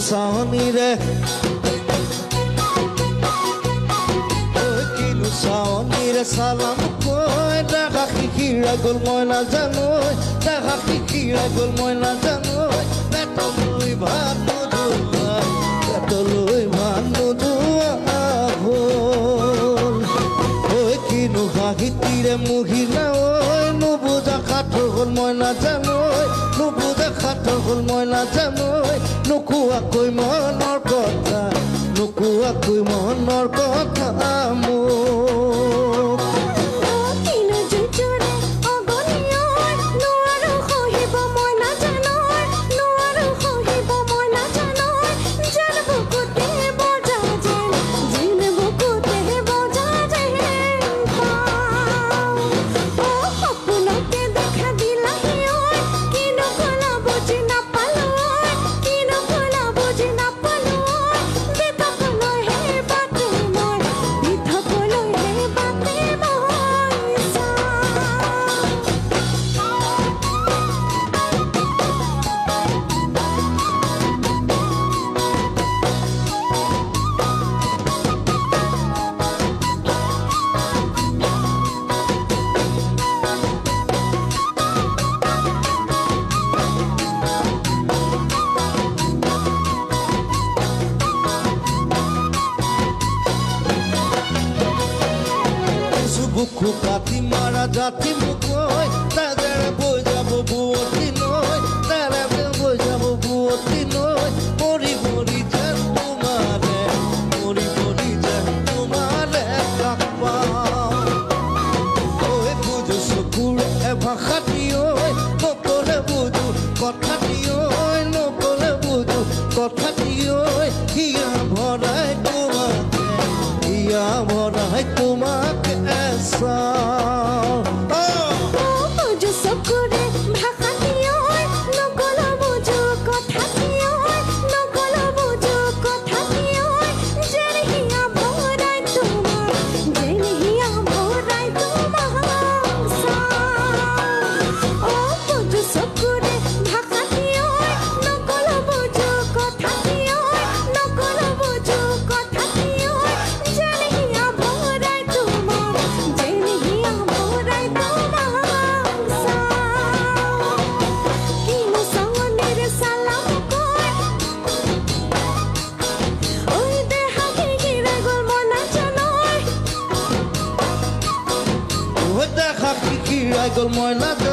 চাৱনীৰে কিনো চাৱনীৰে চালাম কৈ দেখা শিকিৰা গ'ল মই নাজানো দেখা শিকিৰা গ'ল মই নাজানো পেটলৈ ভাত নোধোৱা পেটলৈ ভাত নোধোৱা হ'ল ঐ কিনো হাঁহিতিৰে মহিলা ঐ নুবুজা সাঁথৰ হ'ল মই নাজানো নুবুজা সাঁথৰ হ'ল মই নাজানো নোকোৱাকৈ মনৰ কথা নোকোৱাকৈ মনৰ কথা মোক বুকু কাটি মাৰা জাতি মোক তাৰে বৈ যাব বুৱতী নৈ তাৰে বৈ যাব বুৱতী নৈ মৰি মৰি যেন তোমাৰে মৰি মৰি যেন তোমাৰে কাষ পাওঁ ঐ বুজো চকুৰে এভাষা দিঐ নকলে বুজো কথা দিঐ নকলে বুজো কথা দিঐ হিয়া ভৰাই তোমাকে হিয়া ভৰাই তোমাকে I got more love.